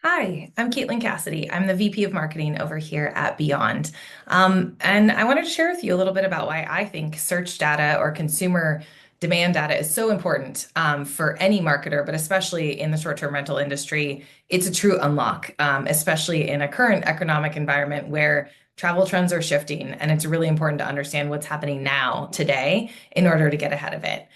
Hi, I'm Caitlin Cassidy. I'm the VP of Marketing over here at Beyond. And I wanted to share with you a little bit about why I think search data or consumer demand data is so important for any marketer, but especially in the short-term rental industry. It's a true unlock, especially in a current economic environment where travel trends are shifting, and it's really important to understand what's happening now, today, in order to get ahead of it.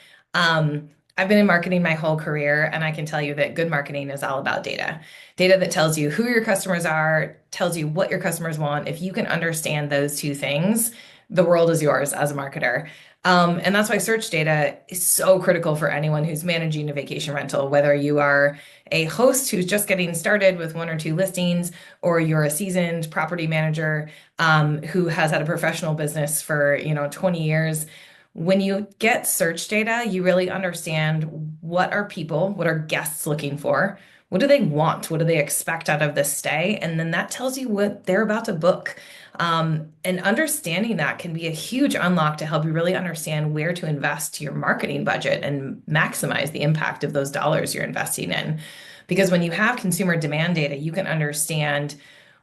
I've been in marketing my whole career, and I can tell you that good marketing is all about data. Data that tells you who your customers are, tells you what your customers want. If you can understand those two things, the world is yours as a marketer. And that's why search data is so critical for anyone who's managing a vacation rental, whether you are a host who's just getting started with one or two listings, or you're a seasoned property manager who has had a professional business for, 20 years. When you get search data, you really understand what are people, what are guests looking for, what do they want, what do they expect out of this stay, and then that tells you what they're about to book. And understanding that can be a huge unlock to help you really understand where to invest your marketing budget and maximize the impact of those dollars you're investing in. Because when you have consumer demand data, you can understand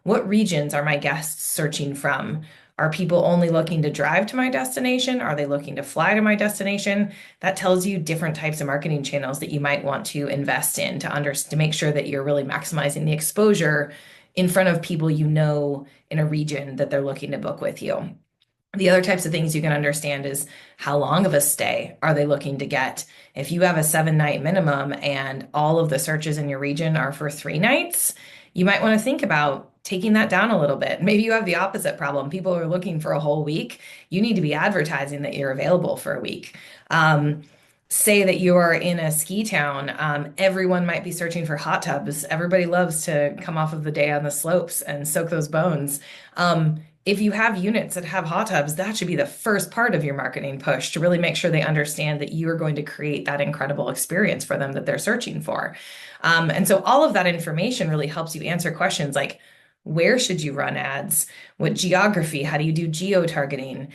what regions are my guests searching from. Are people only looking to drive to my destination? Are they looking to fly to my destination? That tells you different types of marketing channels that you might want to invest in to make sure that you're really maximizing the exposure in front of people you know in a region that they're looking to book with you. The other types of things you can understand is how long of a stay are they looking to get? If you have a 7 night minimum and all of the searches in your region are for 3 nights, you might want to think about taking that down a little bit. Maybe you have the opposite problem. People are looking for a whole week. You need to be advertising that you're available for a week. Say that you are in a ski town, everyone might be searching for hot tubs. Everybody loves to come off of the day on the slopes and soak those bones. If you have units that have hot tubs, that should be the first part of your marketing push to really make sure they understand that you are going to create that incredible experience for them that they're searching for. And so all of that information really helps you answer questions like, where should you run ads? What geography? How do you do geo-targeting?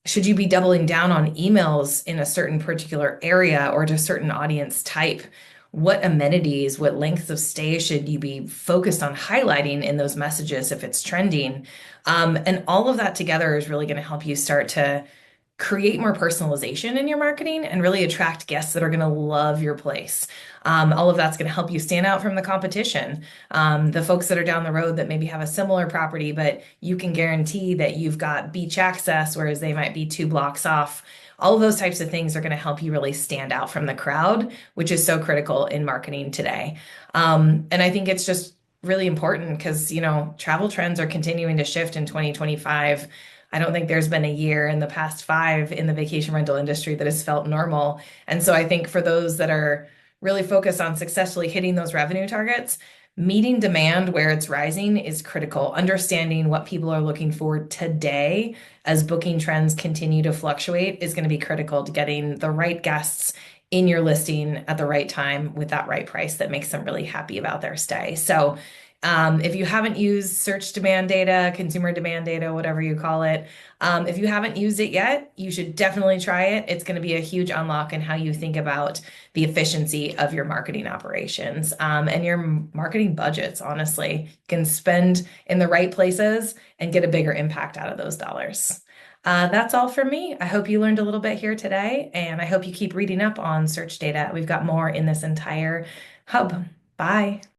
Should you be doubling down on emails in a certain particular area or to a certain audience type? What amenities, what lengths of stay should you be focused on highlighting in those messages if it's trending? And all of that together is really going to help you start to create more personalization in your marketing and really attract guests that are going to love your place. All of that's going to help you stand out from the competition. The folks that are down the road that maybe have a similar property, but you can guarantee that you've got beach access, whereas they might be 2 blocks off. All of those types of things are going to help you really stand out from the crowd, which is so critical in marketing today. And I think it's just really important because, travel trends are continuing to shift in 2025. I don't think there's been a year in the past 5 in the vacation rental industry that has felt normal. And so I think for those that are really focused on successfully hitting those revenue targets, meeting demand where it's rising is critical. Understanding what people are looking for today as booking trends continue to fluctuate is going to be critical to getting the right guests in your listing at the right time with that right price that makes them really happy about their stay. So if you haven't used search demand data, consumer demand data, whatever you call it, if you haven't used it yet, you should definitely try it. It's going to be a huge unlock in how you think about the efficiency of your marketing operations and your marketing budgets, honestly. You can spend in the right places and get a bigger impact out of those dollars. That's all for me. I hope you learned a little bit here today, and I hope you keep reading up on search data. We've got more in this entire hub. Bye.